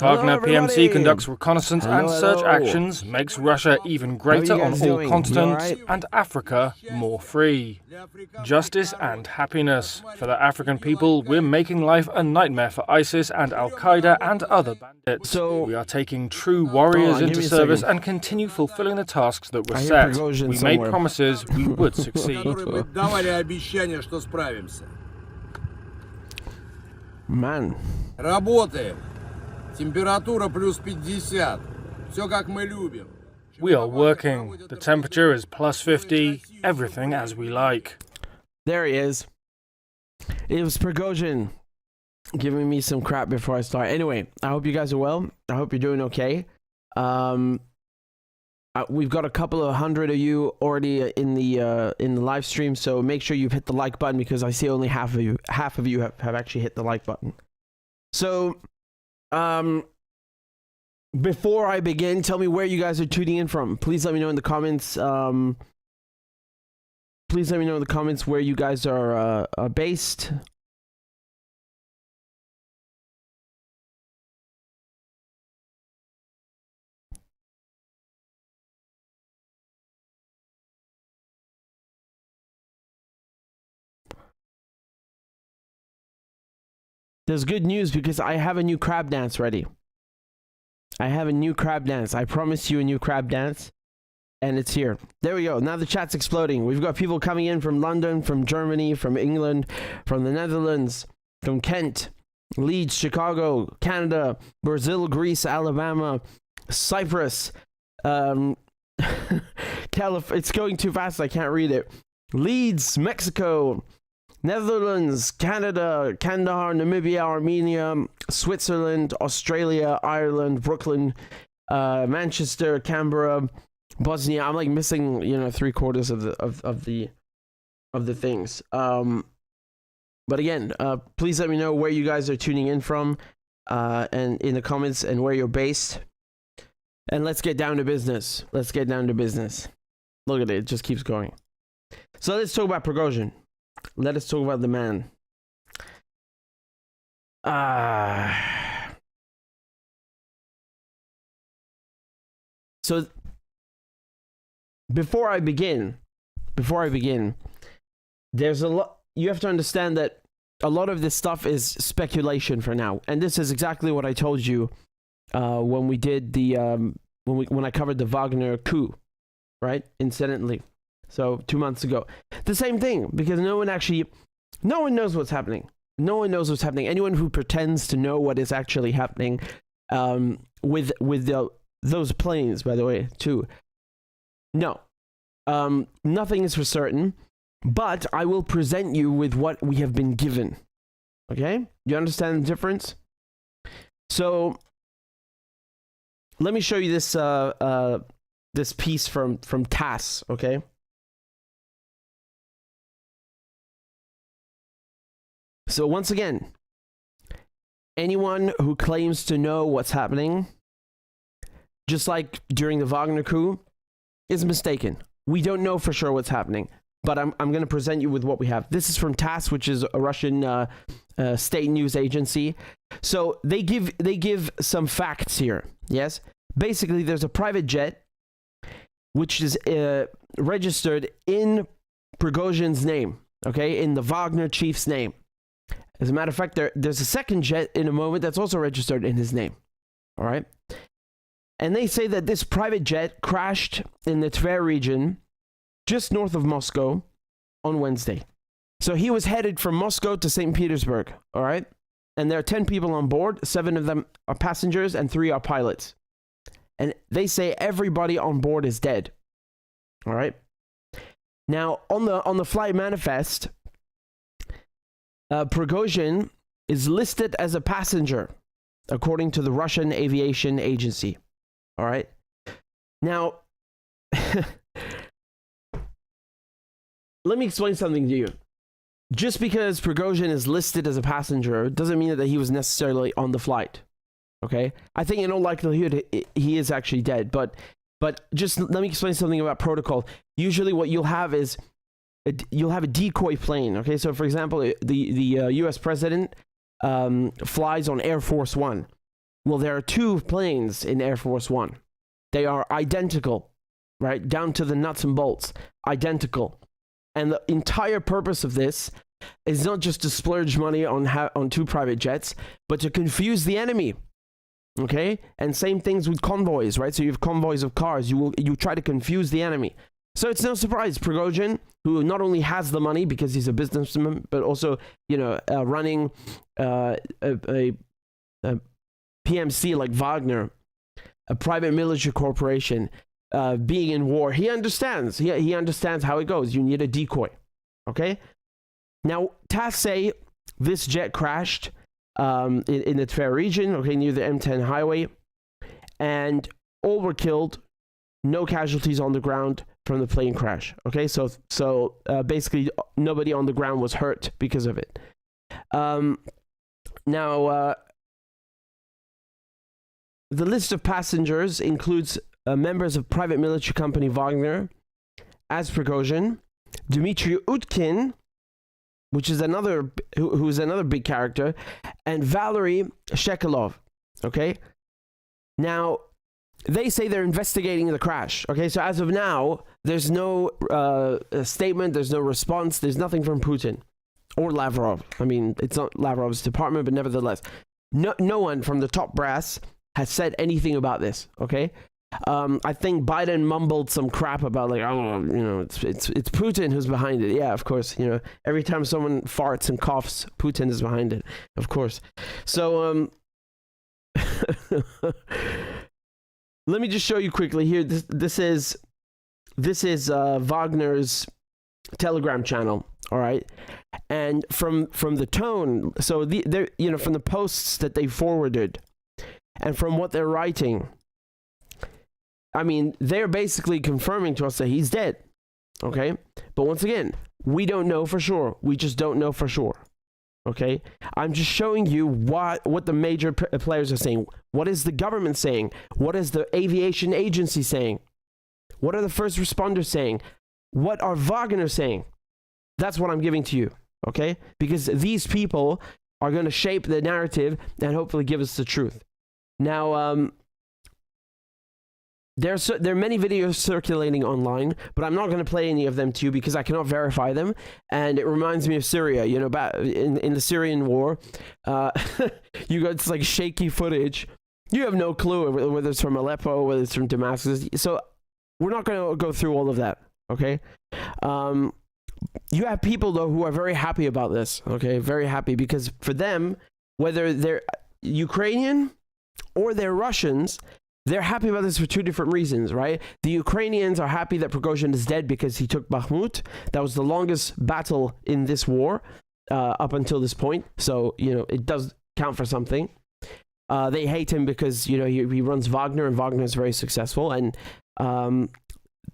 Wagner PMC conducts reconnaissance and search actions, makes Russia even greater on all continents, and Africa more free. Justice and happiness. For the African people, we're making life a nightmare for ISIS and Al-Qaeda and other bandits. We are taking true warriors into service and continue fulfilling the tasks that were set. We made promises we would succeed. Man. Работаем. Температура плюс 50. Все как мы любим. We are working. The temperature is plus 50. Everything as we like. There he is. It was Prigozhin giving me some crap before I start. Anyway, I hope you guys are well. I hope you're doing okay. We've got a couple of hundred of you already in the live stream, so make sure you've hit the like button because I see only half of you have actually hit the like button. So, before I begin, tell me where you guys are tuning in from. Please let me know in the comments. Please let me know in the comments where you guys are based. There's good news because I have a new crab dance ready. I have a new crab dance. I promised you a new crab dance. And it's here. There we go. Now the chat's exploding. We've got people coming in from London, from Germany, from England, from the Netherlands, from Kent, Leeds, Chicago, Canada, Brazil, Greece, Alabama, Cyprus, it's going too fast. I can't read it. Leeds, Mexico, Netherlands, Canada, Kandahar, Namibia, Armenia, Switzerland, Australia, Ireland, Brooklyn, Manchester, Canberra, Bosnia. I'm like missing, 3/4 of the things. But again, please let me know where you guys are tuning in from, and in the comments, and where you're based. And let's get down to business. Let's get down to business. Look at it; it just keeps going. So let's talk about Prigozhin. Let us talk about the man. So before I begin, there's a lot. You have to understand that a lot of this stuff is speculation for now, and this is exactly what I told you when we did the when I covered the Wagner coup, right? Incidentally. So 2 months ago, the same thing, because no one knows what's happening. No one knows what's happening. Anyone who pretends to know what is actually happening, with those planes, by the way, too. No, nothing is for certain, but I will present you with what we have been given. Okay, you understand the difference? So let me show you this this piece from TASS. Okay. So once again, anyone who claims to know what's happening, just like during the Wagner coup, is mistaken. We don't know for sure what's happening, but I'm going to present you with what we have. This is from TASS, which is a Russian state news agency. So they give some facts here. Yes, basically there's a private jet which is registered in Prigozhin's name. Okay, in the Wagner chief's name. As a matter of fact, there's a second jet in a moment that's also registered in his name. All right. And they say that this private jet crashed in the Tver region, just north of Moscow, on Wednesday. So he was headed from Moscow to St. Petersburg. All right. And there are 10 people on board. 7 of them are passengers and 3 are pilots. And they say everybody on board is dead. All right. Now, on the flight manifest, Prigozhin is listed as a passenger, according to the Russian Aviation Agency. All right. Now, let me explain something to you. Just because Prigozhin is listed as a passenger doesn't mean that he was necessarily on the flight. Okay. I think in all likelihood he is actually dead. But just let me explain something about protocol. Usually, what you'll have is you'll have a decoy plane. Okay, so for example, the U.S. president flies on Air Force One. Well, there are two planes in Air Force One. They are identical, right? Down to the nuts and bolts, identical. And the entire purpose of this is not just to splurge money on two private jets, but to confuse the enemy. Okay? And same things with convoys, right? So you have convoys of cars. You try to confuse the enemy. So it's no surprise Prigozhin, who not only has the money because he's a businessman, but also, running a PMC like Wagner, a private military corporation, being in war, he understands. He understands how it goes. You need a decoy. Okay? Now, TASS say this jet crashed in the Tver region, okay, near the M10 highway, and all were killed. No casualties on the ground from the plane crash. Okay, so basically nobody on the ground was hurt because of it. Now, the list of passengers includes members of private military company Wagner, as Prigozhin, Dmitry Utkin, which is who's another big character, and Valery Shekelov. Okay, now they say they're investigating the crash. Okay, so as of now, there's no statement, there's no response, there's nothing from Putin or Lavrov. I mean, it's not Lavrov's department, but nevertheless, no one from the top brass has said anything about this. Okay, I think Biden mumbled some crap about like, it's Putin who's behind it. Yeah, of course. Every time someone farts and coughs, Putin is behind it. Of course. So let me just show you quickly here. This is Wagner's Telegram channel. All right, and from the tone, so they're from the posts that they forwarded, and from what they're writing, I mean, they're basically confirming to us that he's dead. Okay, but once again, we don't know for sure. We just don't know for sure. Okay, I'm just showing you what the major players are saying. What is the government saying? What is the aviation agency saying? What are the first responders saying? What are Wagner saying? That's what I'm giving to you, okay? Because these people are going to shape the narrative and hopefully give us the truth. Now, there are many videos circulating online, but I'm not going to play any of them to you because I cannot verify them. And it reminds me of Syria, in the Syrian war. You got this like shaky footage. You have no clue whether it's from Aleppo, whether it's from Damascus. So we're not going to go through all of that, okay? You have people, though, who are very happy about this, okay? Very happy, because for them, whether they're Ukrainian or they're Russians, they're happy about this for two different reasons, right? The Ukrainians are happy that Prigozhin is dead because he took Bakhmut. That was the longest battle in this war up until this point. So, it does count for something. They hate him because, he runs Wagner, and Wagner is very successful. And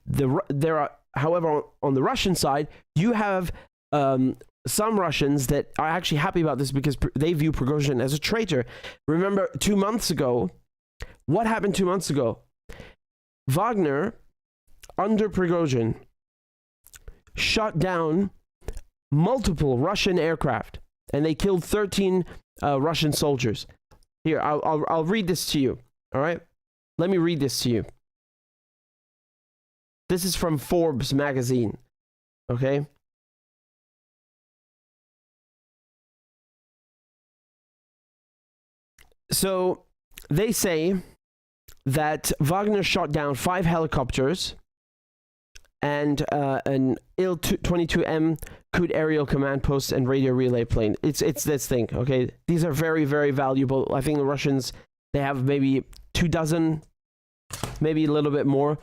there are, however, on the Russian side, you have some Russians that are actually happy about this because they view Prigozhin as a traitor. Remember, 2 months ago, what happened 2 months ago? Wagner, under Prigozhin, shot down multiple Russian aircraft, and they killed 13 Russian soldiers. Here, I'll read this to you, all right? Let me read this to you. This is from Forbes magazine, okay? So they say that Wagner shot down 5 helicopters and an Il-22M crude aerial command post and radio relay plane. It's this thing, okay? These are very, very valuable. I think the Russians, they have maybe 24, maybe a little bit more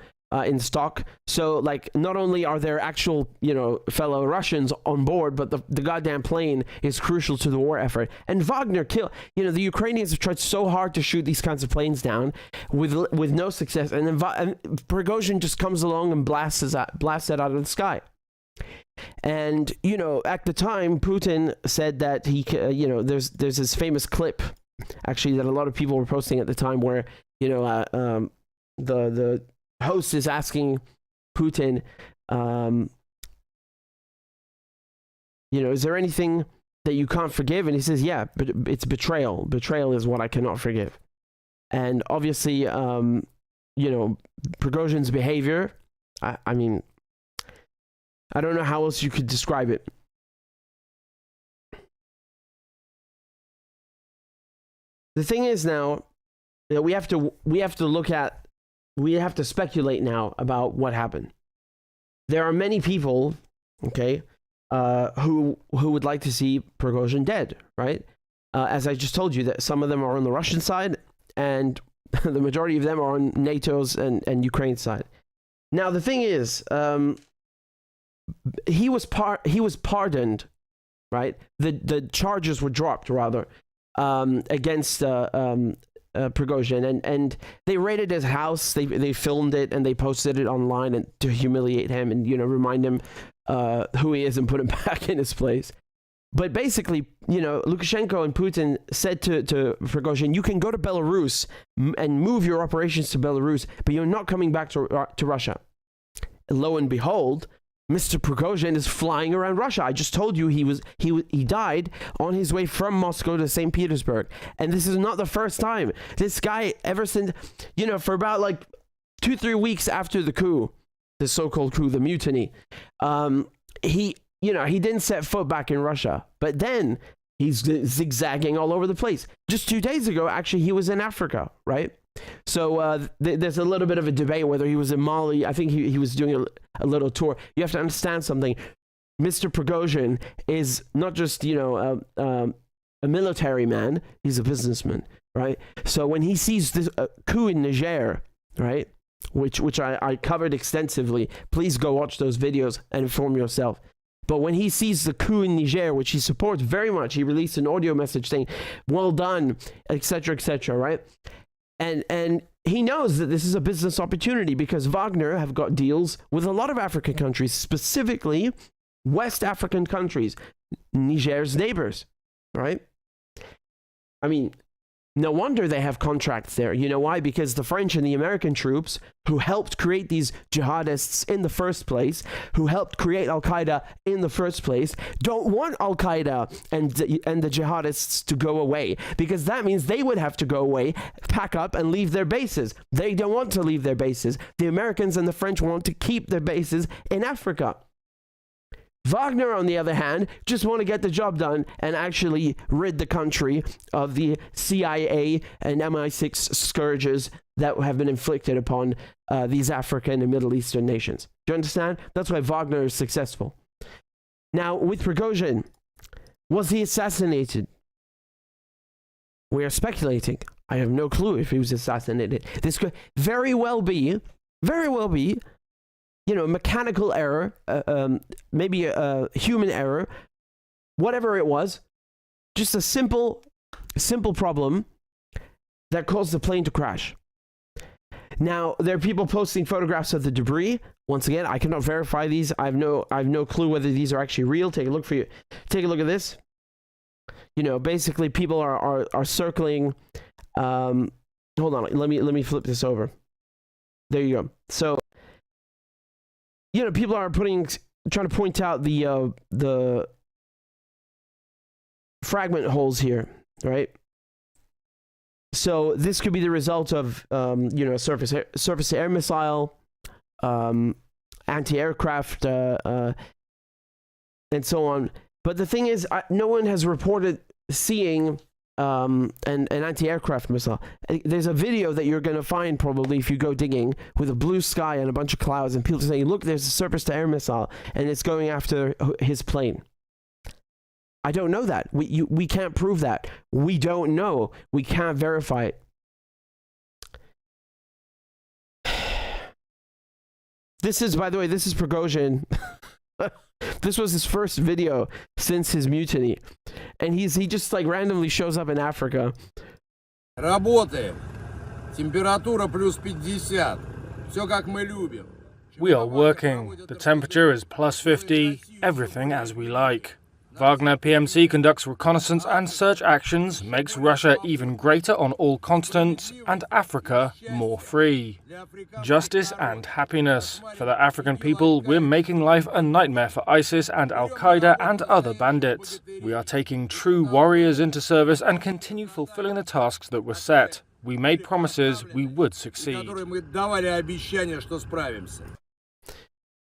in stock. So, like, not only are there actual, fellow Russians on board, but the goddamn plane is crucial to the war effort. And Wagner killed, the Ukrainians have tried so hard to shoot these kinds of planes down with no success. And then Prigozhin just comes along and blasts it out of the sky. And, at the time, Putin said that he, there's this famous clip, actually, that a lot of people were posting at the time where, the host is asking Putin, is there anything that you can't forgive? And he says, yeah, but it's betrayal. Betrayal is what I cannot forgive. And obviously, Prigozhin's behavior, I mean, I don't know how else you could describe it. The thing is now that we have to speculate now about what happened. There are many people, okay, who would like to see Prigozhin dead, right? As I just told you, that some of them are on the Russian side, and the majority of them are on NATO's and Ukraine's side. Now the thing is, he was pardoned, right? The charges were dropped rather against Prigozhin, and they raided his house. They filmed it and they posted it online and to humiliate him and remind him who he is and put him back in his place. But basically, Lukashenko and Putin said to Prigozhin, you can go to Belarus and move your operations to Belarus, but you're not coming back to Russia. And lo and behold, Mr. Prigozhin is flying around Russia. I just told you he died on his way from Moscow to St. Petersburg. And this is not the first time. This guy, ever since, for about like 2-3 weeks after the coup, the so-called coup, the mutiny, he didn't set foot back in Russia. But then he's zigzagging all over the place. Just 2 days ago, actually, he was in Africa, right? So there's a little bit of a debate whether he was in Mali. I think he was doing a little tour. You have to understand something. Mr. Prigozhin is not just, a military man. He's a businessman, right? So when he sees this coup in Niger, right, which I covered extensively, please go watch those videos and inform yourself. But when he sees the coup in Niger, which he supports very much, he released an audio message saying, well done, etc., right? And he knows that this is a business opportunity because Wagner have got deals with a lot of African countries, specifically West African countries, Niger's neighbors, right? I mean, no wonder they have contracts there. You know why? Because the French and the American troops who helped create these jihadists in the first place, who helped create Al-Qaeda in the first place, don't want Al-Qaeda and the jihadists to go away, because that means they would have to go away, pack up and leave their bases. They don't want to leave their bases. The Americans and the French want to keep their bases in Africa. Wagner, on the other hand, just want to get the job done and actually rid the country of the CIA and MI6 scourges that have been inflicted upon these African and Middle Eastern nations. Do you understand? That's why Wagner is successful. Now, with Prigozhin, was he assassinated? We are speculating. I have no clue if he was assassinated. This could very well be, mechanical error, maybe a human error, whatever it was, just a simple problem that caused the plane to crash. Now, there are people posting photographs of the debris. Once again, I cannot verify these. I have no clue whether these are actually real. Take a look at this. Basically people are circling. Hold on, let me flip this over. There you go. So, people are trying to point out the fragment holes here, right? So this could be the result of surface-to-air missile, anti-aircraft, and so on. But the thing is, no one has reported seeing an anti-aircraft missile. There's a video that you're going to find probably if you go digging with a blue sky and a bunch of clouds and people saying, look, there's a surface-to-air missile and it's going after his plane. I don't know that. We can't prove that. We don't know. We can't verify it. This is, by the way, this is Prigozhin. This was his first video since his mutiny. And he just like randomly shows up in Africa. Работаем. Температура плюс 50. Все как мы любим. We are working. The temperature is plus 50. Everything as we like. Wagner PMC conducts reconnaissance and search actions, makes Russia even greater on all continents, and Africa more free. Justice and happiness. For the African people, we're making life a nightmare for ISIS and Al-Qaeda and other bandits. We are taking true warriors into service and continue fulfilling the tasks that were set. We made promises we would succeed. которые мы давали обещания, что справимся.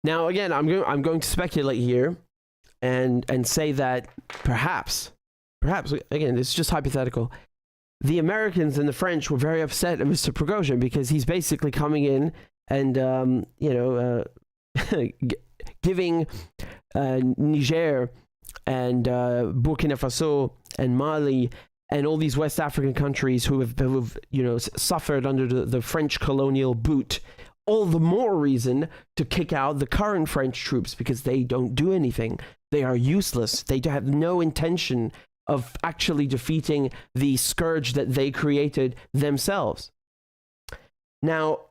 Now, again, I'm going to speculate here and say that perhaps, again, it's just hypothetical, the Americans and the French were very upset at Mr. Prigozhin because he's basically coming in and, giving Niger and Burkina Faso and Mali and all these West African countries who have suffered under the French colonial boot all the more reason to kick out the current French troops because they don't do anything. They are useless. They have no intention of actually defeating the scourge that they created themselves. Now,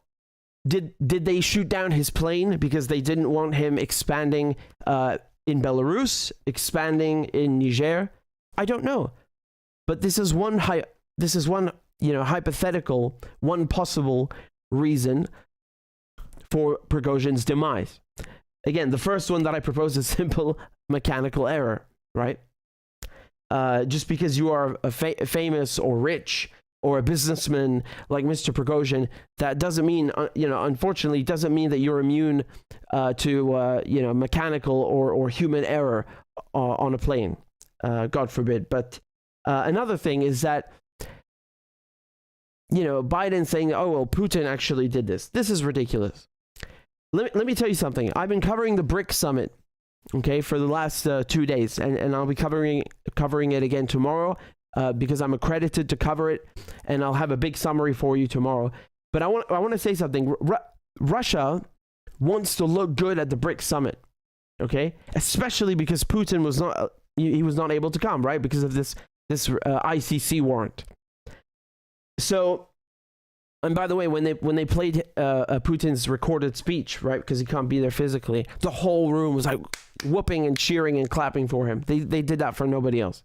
did they shoot down his plane because they didn't want him expanding in Belarus, expanding in Niger? I don't know. But this is one hypothetical, one possible reason for Prigozhin's demise. Again, the first one that I propose is simple mechanical error, right? Just because you are famous or rich or a businessman like Mr. Prigozhin, that doesn't mean, unfortunately, doesn't mean that you're immune to, mechanical or human error on a plane. God forbid. But another thing is that, Biden saying, oh, well, Putin actually did this. This is ridiculous. Let me tell you something. I've been covering the BRICS summit, okay, for the last 2 days, and I'll be covering it again tomorrow because I'm accredited to cover it, and I'll have a big summary for you tomorrow. But I want to say something. Russia wants to look good at the BRICS summit, okay, especially because Putin was not able to come, right, because of this ICC warrant. So. And by the way, when they played Putin's recorded speech, right, because he can't be there physically, the whole room was like whooping and cheering and clapping for him. They did that for nobody else.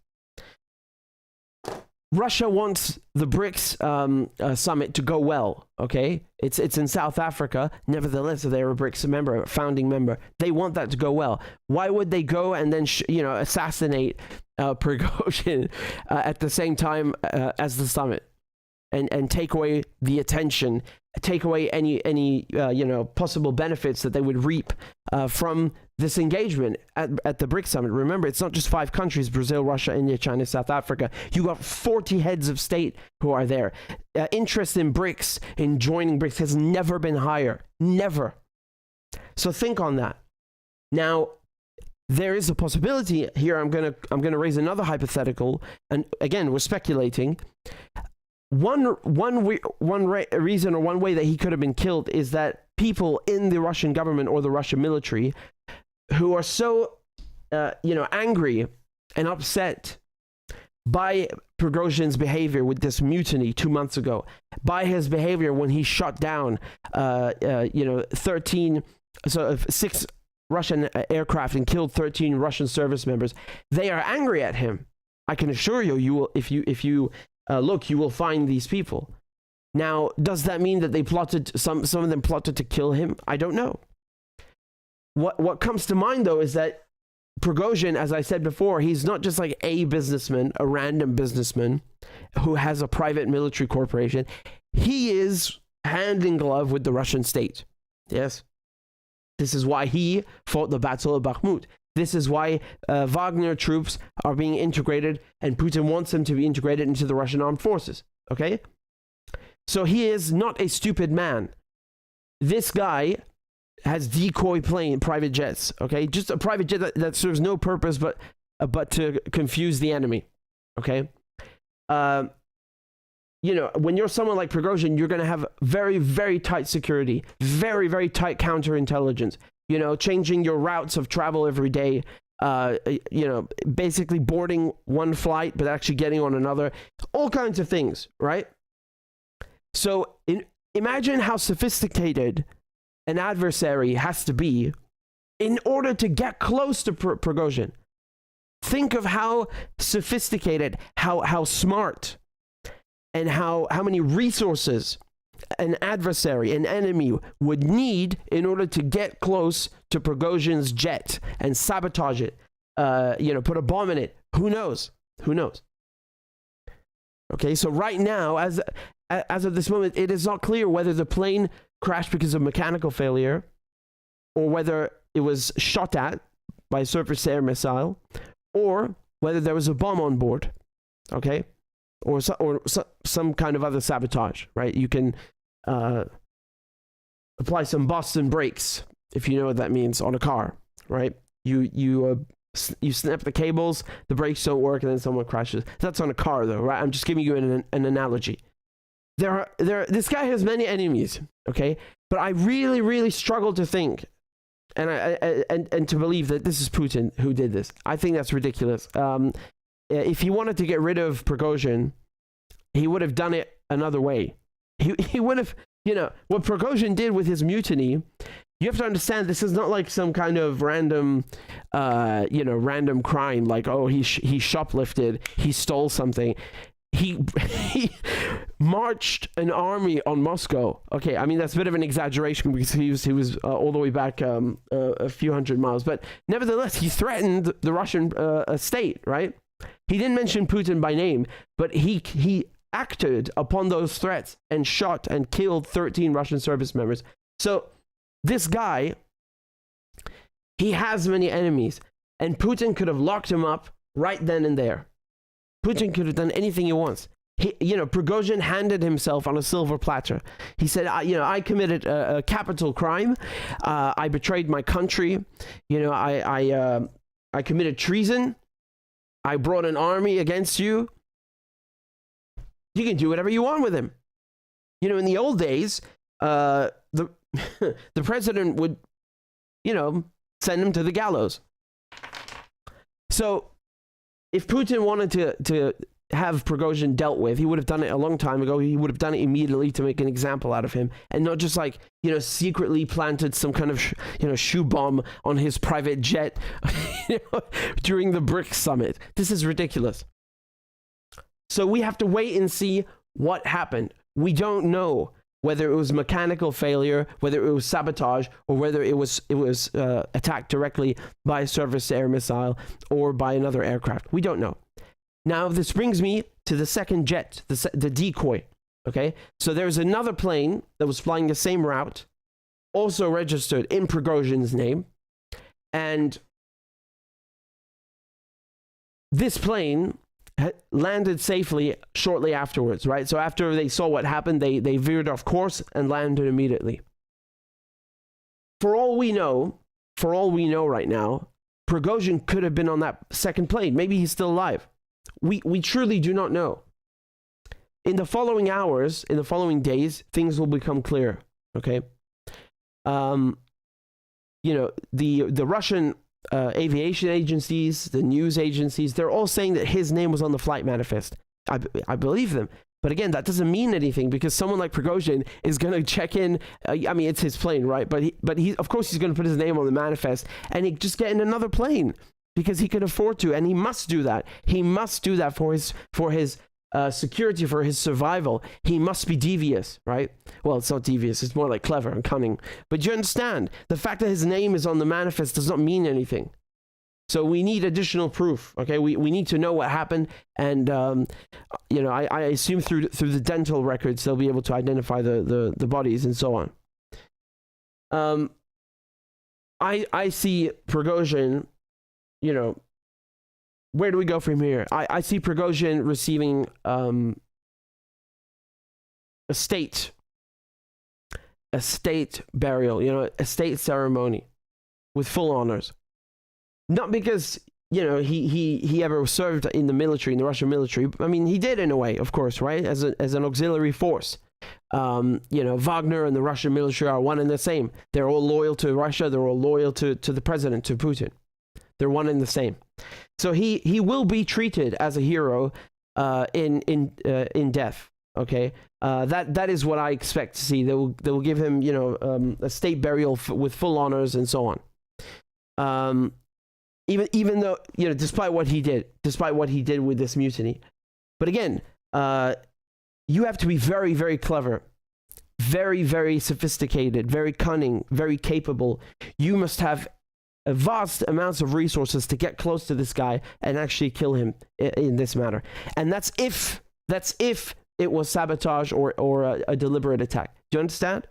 Russia wants the BRICS summit to go well, okay? It's in South Africa. Nevertheless, they're a BRICS member, a founding member. They want that to go well. Why would they go and then assassinate Prigozhin at the same time as the summit? And take away the attention, take away any possible benefits that they would reap from this engagement at the BRICS summit. Remember, it's not just 5 countries: Brazil, Russia, India, China, South Africa. You got 40 heads of state who are there. Interest in BRICS, in joining BRICS, has never been higher. Never. So think on that. Now, there is a possibility here. I'm gonna raise another hypothetical, and again, we're speculating. One reason or one way that he could have been killed is that people in the Russian government or the Russian military who are so, angry and upset by Prigozhin's behavior with this mutiny 2 months ago, by his behavior when he shot down, 6 Russian aircraft and killed 13 Russian service members. They are angry at him. I can assure you, you will, if you look, you will find these people. Now, does that mean that they plotted, some of them plotted to kill him? I don't know. What comes to mind, though, is that Prigozhin, as I said before, he's not just like a businessman, a random businessman who has a private military corporation. He is hand in glove with the Russian state. Yes. This is why he fought the Battle of Bakhmut. This is why Wagner troops are being integrated, and Putin wants them to be integrated into the Russian armed forces. Okay? So he is not a stupid man. This guy has decoy private jets. Okay? Just a private jet that serves no purpose but to confuse the enemy. Okay? When you're someone like Prigozhin, you're going to have very, very tight security, very, very tight counterintelligence. Changing your routes of travel every day, basically boarding one flight, but actually getting on another, all kinds of things, right? So imagine how sophisticated an adversary has to be in order to get close to Prigozhin. Think of how sophisticated, how smart, and how many resources an adversary, an enemy, would need in order to get close to Prigozhin's jet and sabotage it, put a bomb in it. Who knows? Okay, so right now, as of this moment, it is not clear whether the plane crashed because of mechanical failure or whether it was shot at by a surface-to-air missile or whether there was a bomb on board, okay? Or some kind of other sabotage, right? You can apply some Boston brakes, if you know what that means, on a car, right? You snap the cables, the brakes don't work, and then someone crashes. That's on a car, though, right? I'm just giving you an analogy. This guy has many enemies, okay? But I really, really struggle to think and to believe that this is Putin who did this. I think that's ridiculous. If he wanted to get rid of Prigozhin, he would have done it another way. He would have, what Prigozhin did with his mutiny. You have to understand, this is not like some kind of random crime, like, oh, he shoplifted, he stole something. He marched an army on Moscow. Okay, I mean, that's a bit of an exaggeration because he was all the way back a few hundred miles. But nevertheless, he threatened the Russian state, right? He didn't mention Putin by name, but he acted upon those threats and shot and killed 13 Russian service members. So this guy, he has many enemies, and Putin could have locked him up right then and there. Putin could have done anything he wants. Prigozhin handed himself on a silver platter. He said, I committed a capital crime. I betrayed my country. I committed treason. I brought an army against you. You can do whatever you want with him. In the old days, the president would, send him to the gallows. So if Putin wanted to have Prigozhin dealt with, he would have done it a long time ago. He would have done it immediately to make an example out of him, and not just secretly planted some kind of shoe bomb on his private jet during the BRICS summit. This is ridiculous. So we have to wait and see what happened. We don't know whether it was mechanical failure, whether it was sabotage, or whether it was attacked directly by a surface-to-air missile or by another aircraft. We don't know. Now, this brings me to the second jet, the decoy, okay? So there's another plane that was flying the same route, also registered in Prigozhin's name, and this plane landed safely shortly afterwards, right? So after they saw what happened, they veered off course and landed immediately. For all we know right now, Prigozhin could have been on that second plane. Maybe he's still alive. We truly do not know. In the following hours, in the following days, things will become clear, okay? The Russian aviation agencies, the news agencies, they're all saying that his name was on the flight manifest. I believe them. But again, that doesn't mean anything because someone like Prigozhin is going to check in. It's his plane, right? But he of course, he's going to put his name on the manifest and he just get in another plane because he can afford to, and he must do that. He must do that for his security, for his survival. He must be devious, right? Well, it's not devious. It's more like clever and cunning. But you understand, the fact that his name is on the manifest does not mean anything. So we need additional proof, okay? We need to know what happened, and I assume through the dental records they'll be able to identify the bodies and so on. I see Prigozhin, where do we go from here? I see Prigozhin receiving a state burial, a state ceremony with full honors. Not because, he ever served in the military, in the Russian military. I mean, he did in a way, of course, right? As an auxiliary force. Wagner and the Russian military are one and the same. They're all loyal to Russia. They're all loyal to the president, to Putin. They're one and the same. So he will be treated as a hero in death. Okay, that is what I expect to see. They will give him a state burial with full honors and so on. Even though despite what he did with this mutiny. But again, you have to be very, very clever, very, very sophisticated, very cunning, very capable. You must have vast amounts of resources to get close to this guy and actually kill him in this manner. And that's if it was sabotage or a deliberate attack. Do you understand?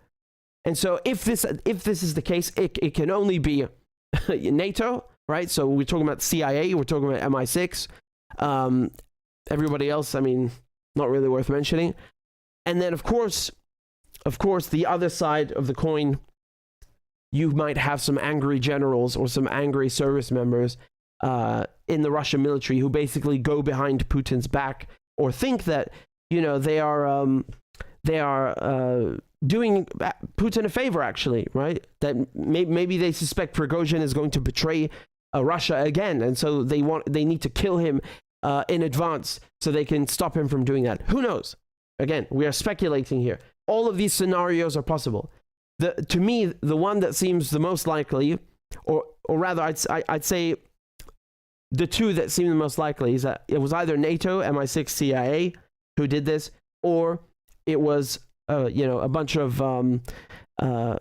And so if this is the case, it can only be NATO, right? So we're talking about CIA, we're talking about MI6. Everybody else, I mean, not really worth mentioning. And then, of course, the other side of the coin, you might have some angry generals or some angry service members in the Russian military who basically go behind Putin's back or think that, you know, they are doing Putin a favor, actually, right? That maybe they suspect Prigozhin is going to betray Russia again, and so they need to kill him in advance so they can stop him from doing that. Who knows? Again, we are speculating here. All of these scenarios are possible. To me, the one that seems the most likely, or rather, I'd say the two that seem the most likely is that it was either NATO, MI6, CIA who did this, or it was a bunch of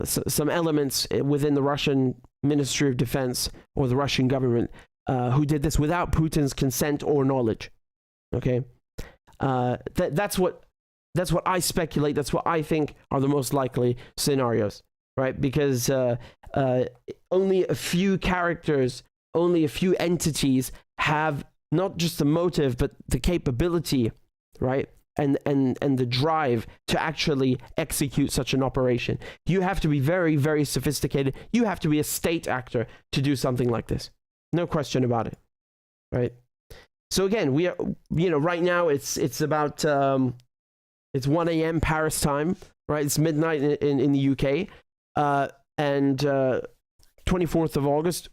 some elements within the Russian Ministry of Defense or the Russian government who did this without Putin's consent or knowledge. Okay, that's what I speculate. That's what I think are the most likely scenarios, right? Because only a few characters, only a few entities have not just the motive but the capability, right? And the drive to actually execute such an operation. You have to be very, very sophisticated. You have to be a state actor to do something like this. No question about it, right? So again, we are, right now it's about it's 1 a.m. Paris time, right? It's midnight in the UK, and 24th of August.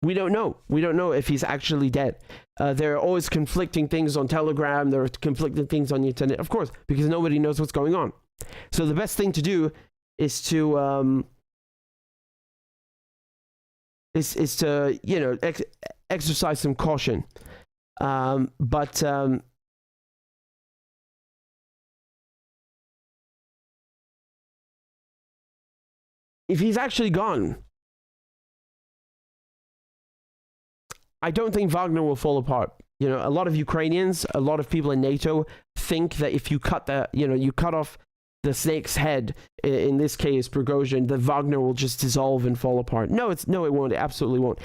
We don't know. We don't know if he's actually dead. There are always conflicting things on Telegram. There are conflicting things on the internet, of course, because nobody knows what's going on. So the best thing to do is to exercise some caution. But if he's actually gone, I don't think Wagner will fall apart. A lot of Ukrainians, a lot of people in NATO think that if you cut off the snake's head, in this case Prigozhin, that Wagner will just dissolve and fall apart. No, it won't. It absolutely won't.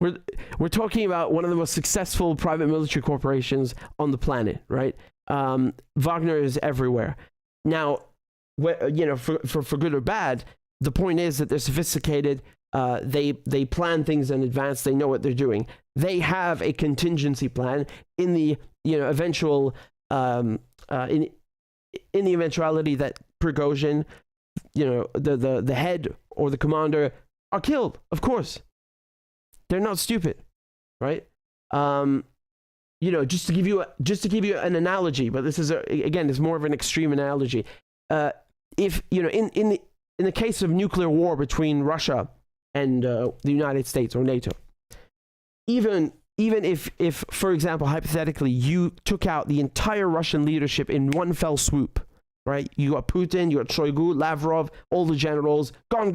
We're talking about one of the most successful private military corporations on the planet, right? Wagner is everywhere. Now, for good or bad, the point is that they're sophisticated. They plan things in advance. They know what they're doing. They have a contingency plan in the eventual in the eventuality that Prigozhin, the head or the commander are killed. Of course, they're not stupid, right? Just to give you an analogy, but this is again it's more of an extreme analogy. If in the case of nuclear war between Russia and the United States or NATO, even if for example, hypothetically, you took out the entire Russian leadership in one fell swoop, right? You got Putin, you got Shoigu, Lavrov, all the generals gone.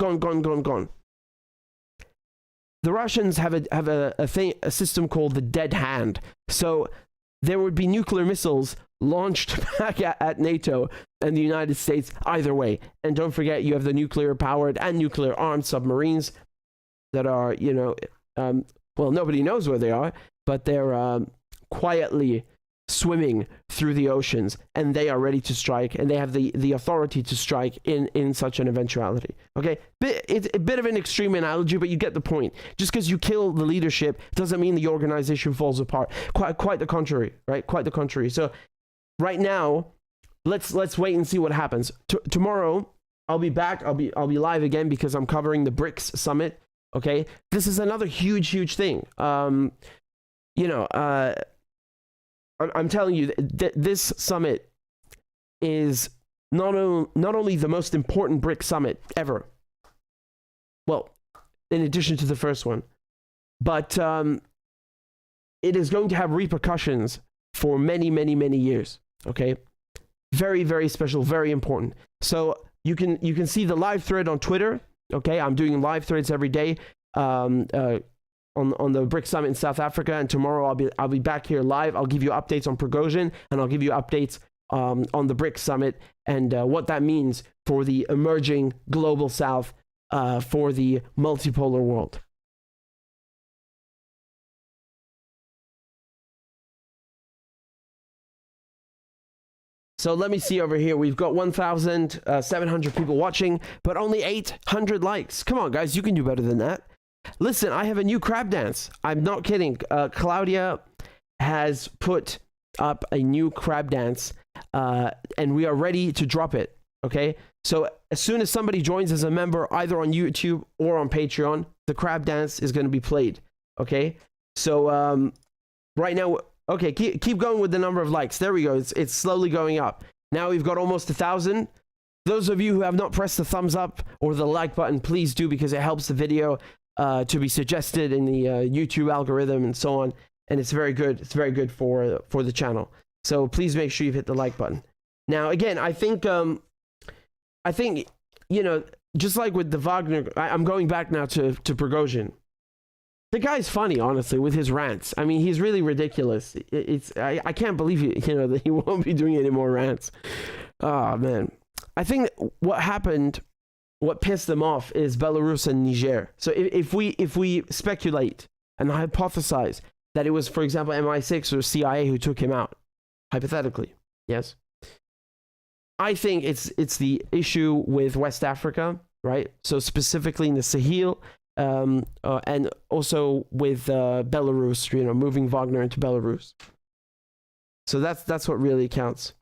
The Russians have a system called the dead hand. So there would be nuclear missiles launched back at NATO and the United States either way. And don't forget, you have the nuclear-powered and nuclear-armed submarines that are, nobody knows where they are, but they're quietly swimming through the oceans, and they are ready to strike, and they have the authority to strike in such an eventuality. Okay, it's a bit of an extreme analogy, but you get the point. Just because you kill the leadership doesn't mean the organization falls apart. Quite the contrary, right? Quite the contrary. So right now, let's wait and see what happens. Tomorrow, I'll be back. I'll be live again because I'm covering the BRICS summit. Okay, this is another huge thing. I'm telling you that this summit is not only the most important BRICS summit ever. Well, in addition to the first one, but it is going to have repercussions for many years. Okay, very special, very important. So you can see the live thread on Twitter. Okay, I'm doing live threads every day. on the BRICS summit in South Africa, and tomorrow I'll be back here live. I'll give you updates on Prigozhin, and I'll give you updates on the BRICS summit and what that means for the emerging global South, for the multipolar world. So let me see over here. We've got 1,700 people watching, but only 800 likes. Come on, guys, you can do better than that. Listen, I have a new crab dance. I'm not kidding. Claudia has put up a new crab dance, and we are ready to drop it. Okay? So as soon as somebody joins as a member, either on YouTube or on Patreon, the crab dance is going to be played. Okay? So right now... Okay, keep going with the number of likes. There we go. It's slowly going up. Now we've got almost 1,000. Those of you who have not pressed the thumbs up or the like button, please do, because it helps the video to be suggested in the YouTube algorithm and so on. And it's very good. It's very good for the channel. So please make sure you hit the like button. Now, again, I think you know, just like with the Wagner, I'm going back now to Prigozhin. The guy's funny, honestly, with his rants. I mean, he's really ridiculous. I can't believe that he won't be doing any more rants. Oh, man. I think what happened, what pissed them off, is Belarus and Niger. So if we speculate and hypothesize that it was, for example, MI6 or CIA who took him out, hypothetically, yes, I think it's the issue with West Africa, right? So specifically in the Sahel. And also with Belarus, moving Wagner into Belarus. So that's what really counts.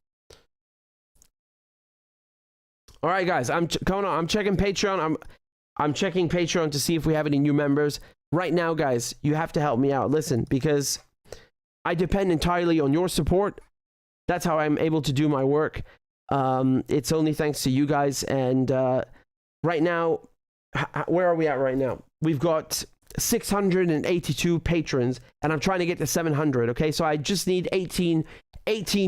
All right, guys, I'm checking Patreon. I'm checking Patreon to see if we have any new members. Right now, guys, you have to help me out. Listen, because I depend entirely on your support. That's how I'm able to do my work. It's only thanks to you guys. And right now, where are we at right now? We've got 682 patrons, and I'm trying to get to 700, okay? So I just need 18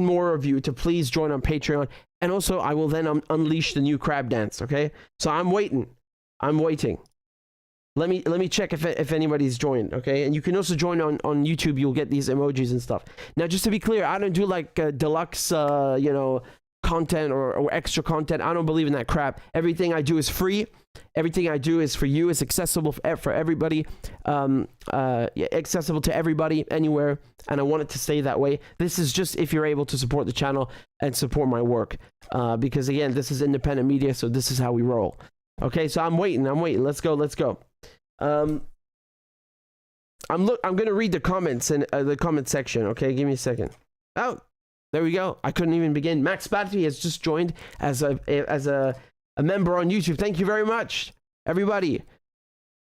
more of you to please join on Patreon, and also I will then unleash the new crab dance, okay? So I'm waiting. Let me check if anybody's joined, okay? And you can also join on YouTube. You'll get these emojis and stuff. Now, just to be clear, I don't do like deluxe, content or extra content. I don't believe in that crap. Everything I do is free. Everything I do is for you. It's accessible for everybody, accessible to everybody anywhere, and I want it to stay that way. This is just if you're able to support the channel and support my work, because again, this is independent media, so this is how we roll. Okay, so I'm waiting. Let's go. I'm gonna read the comments in the comment section. Okay, give me a second. Oh, there we go. I couldn't even begin. Max Battery has just joined as a member on YouTube. Thank you very much, everybody.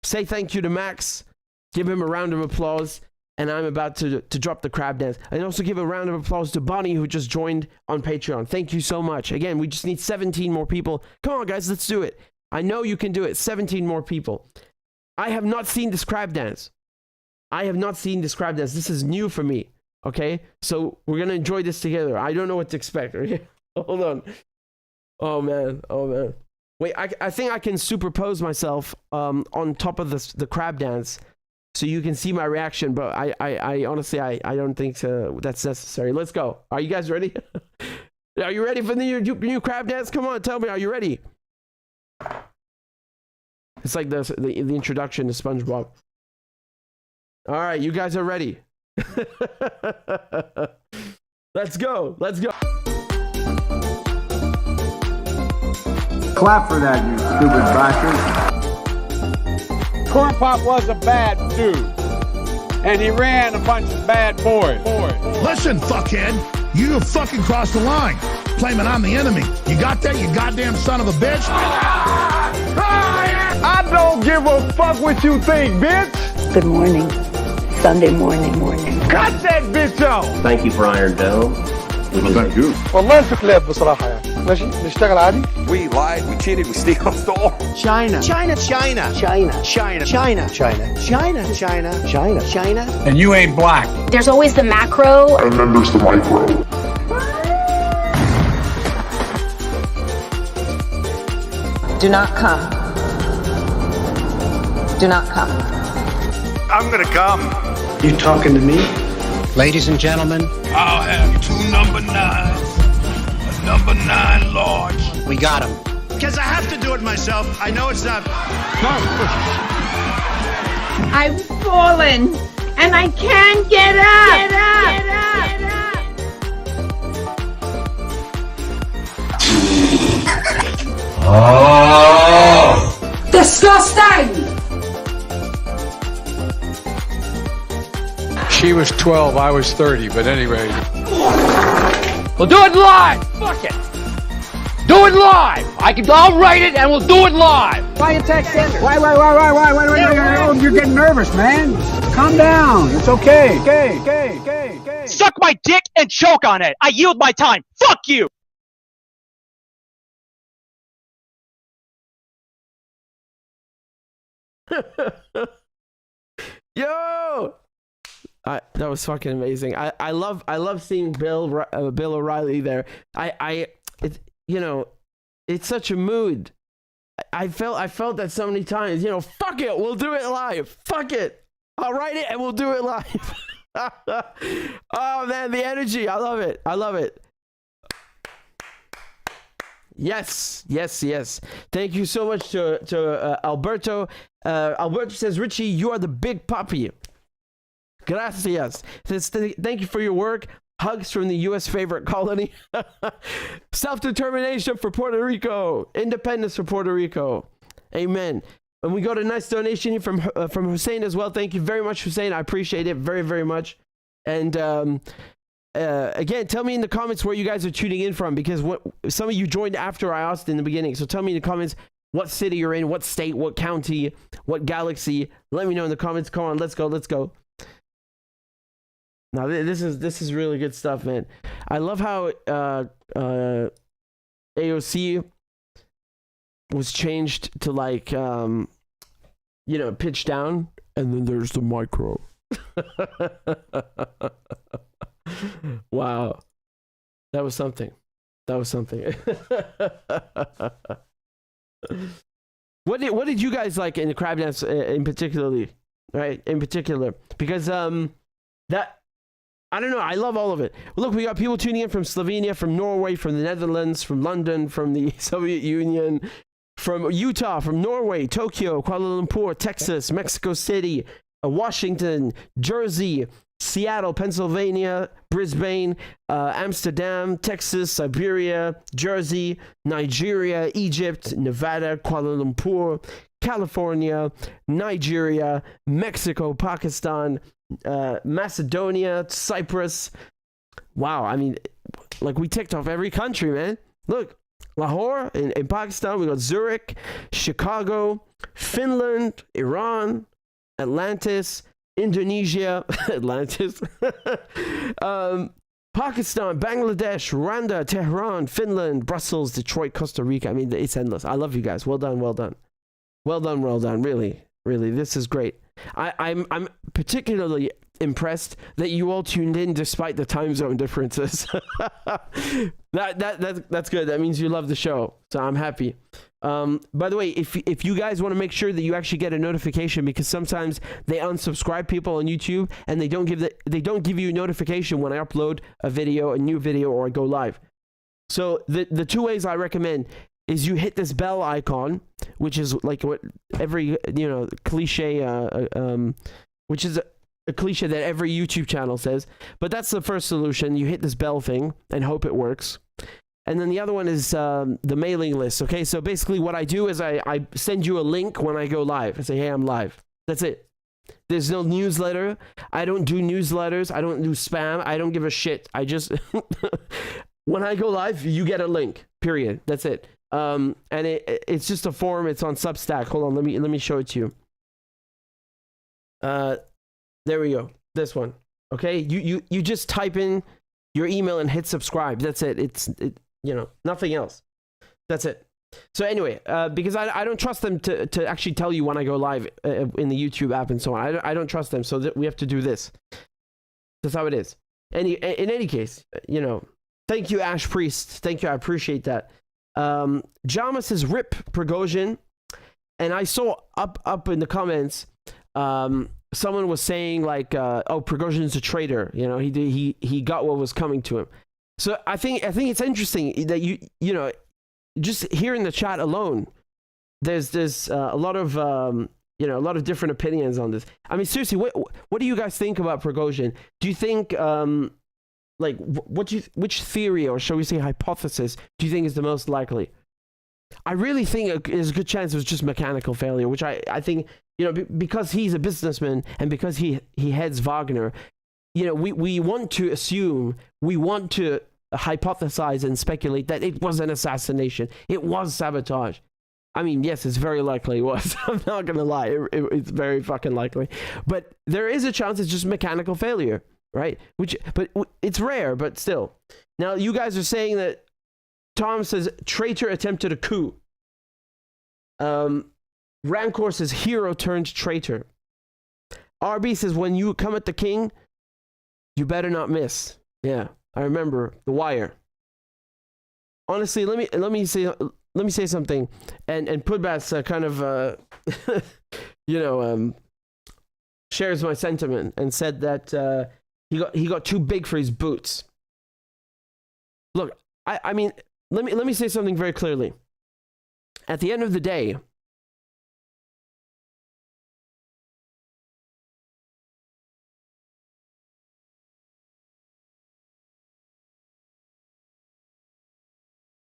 Say thank you to Max. Give him a round of applause. And I'm about to drop the crab dance. And also give a round of applause to Bonnie, who just joined on Patreon. Thank you so much. Again, we just need 17 more people. Come on, guys, let's do it. I know you can do it. 17 more people. I have not seen this crab dance. This is new for me. Okay? So we're going to enjoy this together. I don't know what to expect. Hold on. Oh man. Wait, I think I can superpose myself on top of the crab dance so you can see my reaction, but I honestly, I don't think that's necessary. Let's go. Are you guys ready? Are you ready for the new crab dance? Come on, tell me, are you ready? It's like the introduction to SpongeBob. All right, you guys are ready. Let's go. Clap for that, you stupid bastard. Corn Pop was a bad dude, and he ran a bunch of bad boys. Listen, fuckhead, you fucking crossed the line, claiming I'm the enemy. You got that, you goddamn son of a bitch? I don't give a fuck what you think, bitch. Good morning. Sunday morning. Cut that bitch off. Thank you for Iron Dome. Thank you. والله في كلاب بصراحة يعني ماشي نشتغل عادي. We lied, we cheated, we stole. China. And you ain't black. There's always the macro. And then there's the micro. Do not come. I'm gonna come. You talking to me? Ladies and gentlemen, I'll have 2 number 9s, a number 9 large. we got him. Because I have to do it myself. I know it's not. I've fallen and I can't get up. Oh! Disgusting! She was 12, I was 30, but anyway. We'll do it live! Fuck it! Do it live! I'll write it and we'll do it live! Why you text Sanders? Why? You're getting nervous, man. Calm down. It's okay. Okay. Suck my dick and choke on it! I yield my time! Fuck you! Yo! That was fucking amazing. I love seeing Bill O'Reilly there. It's such a mood. I felt that so many times. Fuck it, we'll do it live. Fuck it, I'll write it and we'll do it live. Oh man, the energy! I love it. Yes. Thank you so much to Alberto. Alberto says, Richie, you are the big puppy. Gracias. Says, thank you for your work. Hugs from the U.S. favorite colony. Self-determination for Puerto Rico. Independence for Puerto Rico. Amen. And we got a nice donation from Hussein as well. Thank you very much, Hussein. I appreciate it very, very much. And again, tell me in the comments where you guys are tuning in from, because some of you joined after I asked in the beginning. So tell me in the comments what city you're in, what state, what county, what galaxy. Let me know in the comments. Come on, let's go. Now this is really good stuff, man. I love how AOC was changed to like pitch down, and then there's the micro. Wow, that was something. What did you guys like in the crab dance in particular? Because that, I don't know, I love all of it. Look, we got people tuning in from Slovenia, from Norway, from the Netherlands, from London, from the Soviet Union, from Utah, from Norway, Tokyo, Kuala Lumpur, Texas, Mexico City, Washington, Jersey, Seattle, Pennsylvania, Brisbane, Amsterdam, Texas, Siberia, Jersey, Nigeria, Egypt, Nevada, Kuala Lumpur, California, Nigeria, Mexico, Pakistan, Macedonia, Cyprus. Wow, I mean, like, we ticked off every country, man. Look, Lahore in Pakistan, we got Zurich, Chicago, Finland, Iran, Atlantis, Indonesia, Pakistan, Bangladesh, Rwanda, Tehran, Finland, Brussels, Detroit, Costa Rica. I mean, it's endless. I love you guys. Well done. Really. This is great. I'm particularly impressed that you all tuned in despite the time zone differences. That's good. That means you love the show. So I'm happy. By the way, if you guys want to make sure that you actually get a notification, because sometimes they unsubscribe people on YouTube and they don't give you a notification when I upload a new video, or I go live. So the two ways I recommend is you hit this bell icon, which is like what every cliche, which is a cliche that every YouTube channel says, but that's the first solution. You hit this bell thing and hope it works. And then the other one is the mailing list. Okay, so basically what I do is I send you a link when I go live. I say, hey, I'm live. That's it. There's no newsletter. I don't do newsletters. I don't do spam. I don't give a shit. I just when I go live, you get a link. Period. That's it. And it's just a form. It's on Substack. Hold on. Let me show it to you. There we go. This one. Okay. You just type in your email and hit subscribe. That's it. Nothing else. That's it. So anyway, because I don't trust them to actually tell you when I go live in the YouTube app and so on. I don't trust them. So we have to do this. That's how it is. In any case, thank you, Ash Priest. Thank you. I appreciate that. Jama says rip Prigozhin, and I saw up in the comments someone was saying like, "Oh, Prigozhin's a traitor." You know, he got what was coming to him. So I think it's interesting that you know, just here in the chat alone, there's a lot of you know, a lot of different opinions on this. I mean, seriously, what do you guys think about Prigozhin? Do you think like which theory, or shall we say hypothesis, do you think is the most likely? I really think there's a good chance it was just mechanical failure, which I think, you know, because he's a businessman and because he heads Wagner, you know, we want to assume, we want to hypothesize and speculate that it was an assassination. It was sabotage. I mean, yes, it's very likely it was. I'm not going to lie. It's very fucking likely. But there is a chance it's just mechanical failure, right? But it's rare, but still. Now, you guys are saying that Tom says, traitor attempted a coup. Rancor says, hero turned traitor. RB says, when you come at the king, you better not miss. Yeah, I remember The Wire. Honestly, let me say something, and Pudbats kind of you know, shares my sentiment and said that he got too big for his boots. Look, I mean, let me say something very clearly. At the end of the day,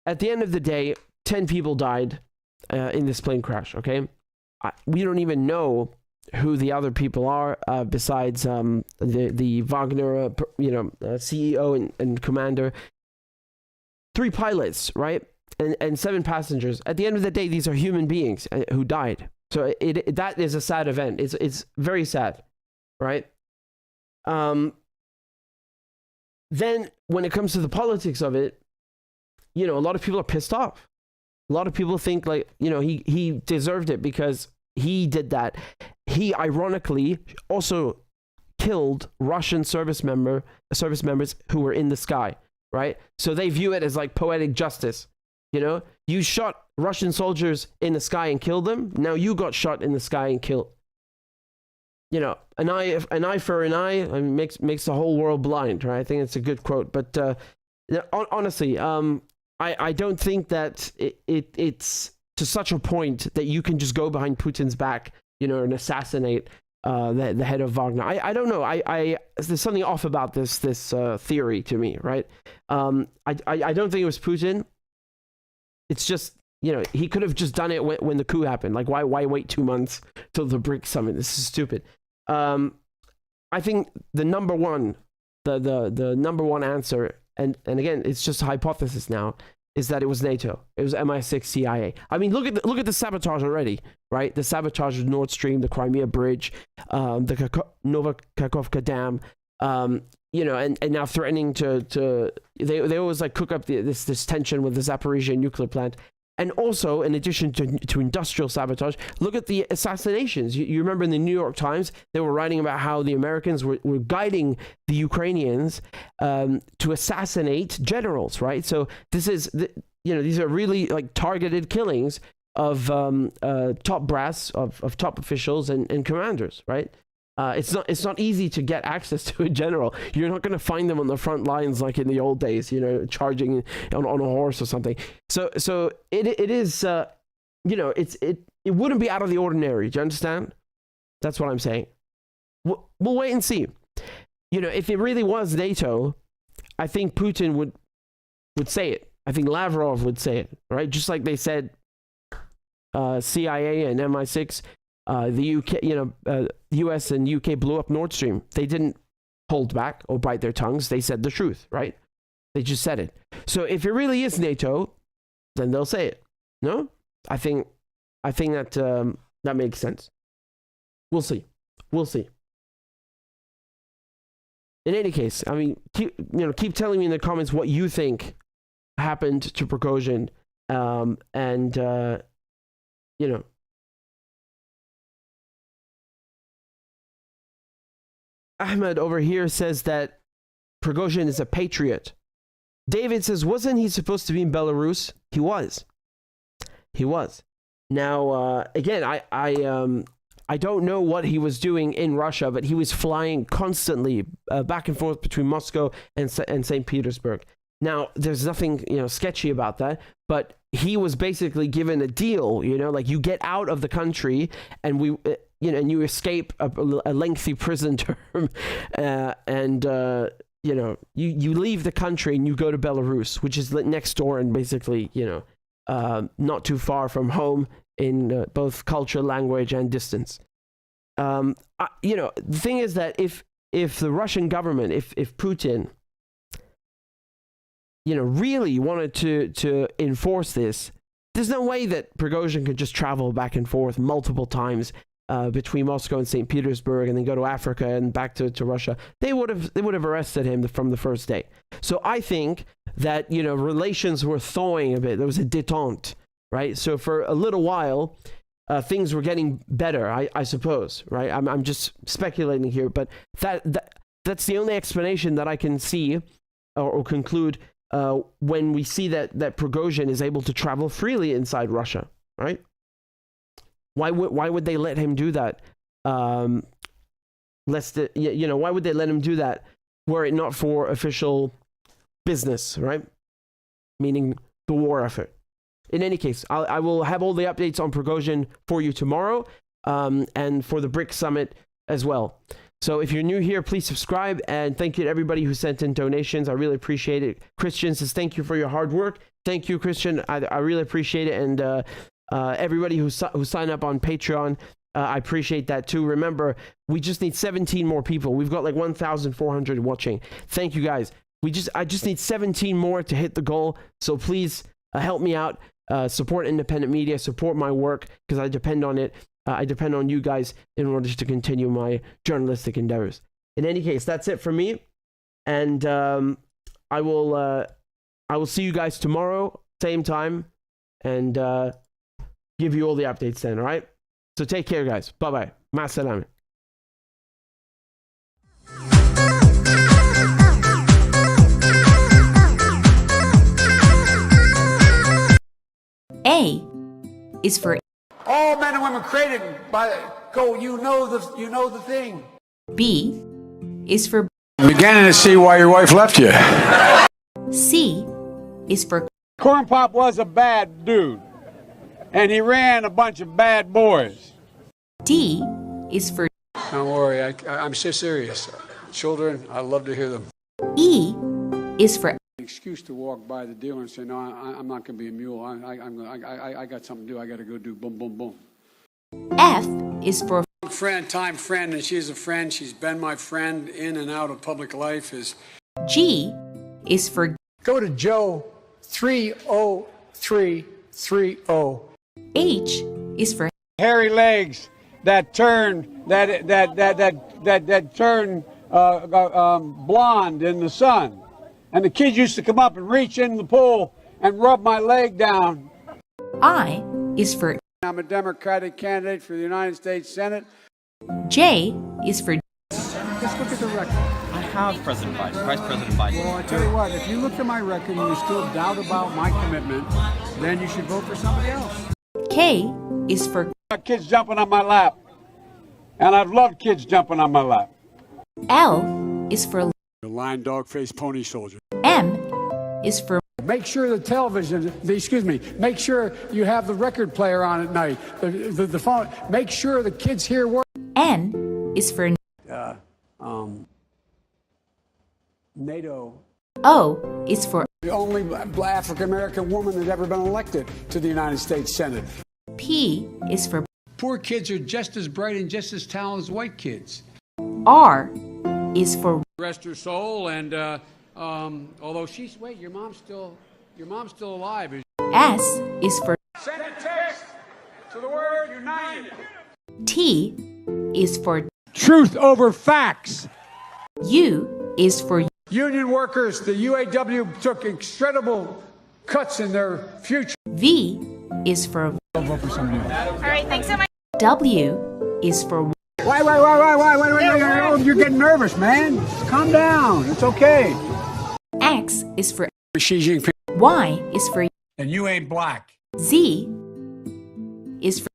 At the end of the day, 10 people died in this plane crash, okay? We don't even know who the other people are besides the Wagner, you know, CEO and commander. 3 pilots, right? And 7 passengers. At the end of the day, these are human beings who died. So that is a sad event. It's very sad, right? Then when it comes to the politics of it, you know, a lot of people are pissed off. A lot of people think, like, you know, he deserved it because he did that. He ironically also killed Russian service members who were in the sky, right? So they view it as like poetic justice. You know, you shot Russian soldiers in the sky and killed them. Now you got shot in the sky and killed. You know, an eye for an eye, I mean, makes the whole world blind, right? I think it's a good quote. But honestly, I don't think that it's to such a point that you can just go behind Putin's back, you know, and assassinate the head of Wagner. I don't know. There's something off about this theory to me, right? I don't think it was Putin. It's just, you know, he could have just done it when the coup happened. Like, why wait 2 months till the BRICS summit? This is stupid. I think the number one answer, and again, it's just a hypothesis now, is that it was NATO. It was MI6, CIA. I mean, look at the sabotage already, right? The sabotage of Nord Stream, the Crimea Bridge, the Novakhovka Dam, you know, and now threatening to they always like cook up this tension with the Zaporizhia nuclear plant. And also, in addition to industrial sabotage, look at the assassinations. You remember in the New York Times, they were writing about how the Americans were guiding the Ukrainians to assassinate generals, right? So this is, you know, these are really like targeted killings of top brass, of top officials and commanders, right? It's not easy to get access to a general. You're not going to find them on the front lines like in the old days, you know, charging on a horse or something. So it is, you know, it wouldn't be out of the ordinary. Do you understand? That's what I'm saying. We'll wait and see. You know, if it really was NATO, I think Putin would say it. I think Lavrov would say it, right? Just like they said CIA and MI6. The UK, you know, US and UK blew up Nord Stream. They didn't hold back or bite their tongues. They said the truth, right? They just said it. So if it really is NATO, then they'll say it. No? I think that that makes sense. We'll see. In any case, I mean, keep telling me in the comments what you think happened to Prigozhin, and you know. Ahmed over here says that Prigozhin is a patriot. David says, wasn't he supposed to be in Belarus? He was. Now, again, I I don't know what he was doing in Russia, but he was flying constantly back and forth between Moscow and St. Petersburg. Now, there's nothing, sketchy about that, but he was basically given a deal, like you get out of the country and and you escape a lengthy prison term, you leave the country and you go to Belarus, which is next door and basically, not too far from home in both culture, language, and distance. The thing is that if the Russian government, if Putin, really wanted to enforce this, there's no way that Prigozhin could just travel back and forth multiple times between Moscow and St. Petersburg and then go to Africa and back to Russia. They would have arrested him from the first day. So I think that, relations were thawing a bit. There was a détente, right? So for a little while, things were getting better, I suppose, right? I'm just speculating here, but that's the only explanation that I can see or conclude when we see that Prigozhin is able to travel freely inside Russia, right? Why would they let him do that? Why would they let him do that were it not for official business, right? Meaning the war effort. In any case, I will have all the updates on Prigozhin for you tomorrow, and for the BRICS Summit as well. So if you're new here, please subscribe, and thank you to everybody who sent in donations. I really appreciate it. Christian says, thank you for your hard work. Thank you, Christian. I really appreciate it. And everybody who signed up on Patreon, I appreciate that too. Remember, we just need 17 more people. We've got like 1,400 watching. Thank you, guys. I just need 17 more to hit the goal. So please help me out. Support independent media. Support my work, because I depend on it. I depend on you guys in order to continue my journalistic endeavors. In any case, that's it for me, and I will see you guys tomorrow, same time, and give you all the updates then. All right. So take care, guys. Bye bye. Ma salama. A is for all men and women created by go. You know the thing. B is for I'm beginning to see why your wife left you. C is for Corn Pop was a bad dude, and he ran a bunch of bad boys. D is for Don't worry, I'm so serious. Children, I love to hear them. E is for Excuse to walk by the dealer and say, no, I'm not going to be a mule. I got something to do. I got to go do boom, boom, boom. F is for Time friend, and she's a friend. She's been my friend in and out of public life. G is for Go to Joe 30330. H is for hairy legs that turn blonde in the sun. And the kids used to come up and reach in the pool and rub my leg down. I is for I'm a Democratic candidate for the United States Senate. J is for Just look at the record. I have President Biden, Vice President Biden. Well, I tell you what, if you look at my record and you still doubt about my commitment, then you should vote for somebody else. K is for Kids jumping on my lap. And I've loved kids jumping on my lap. L is for The lion, dog, face, pony soldier. M is for Make sure the television, make sure you have the record player on at night, the phone. Make sure the kids hear words. N is for NATO. O is for The only African American woman that's ever been elected to the United States Senate. P is for Poor kids are just as bright and just as talented as white kids. R is for Rest her soul, and although she's your mom's still alive. S is for Send a text to the word united. T is for Truth over facts. U is for Union workers, the UAW took incredible cuts in their future. V is for Don't vote for somebody else. All right, thanks so much. W is for Wait, you're getting nervous, man. Calm down. It's okay. X is for Xi Jinping. Y is for And you ain't black. Z is for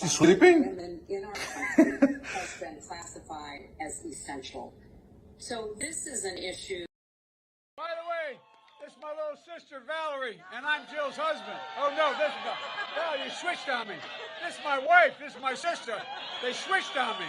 You sleeping? in our country has been classified as essential. So this is an issue. By the way, this is my little sister Valerie, and I'm Jill's husband. Oh no, this is Val, you switched on me. This is my wife, this is my sister. They switched on me.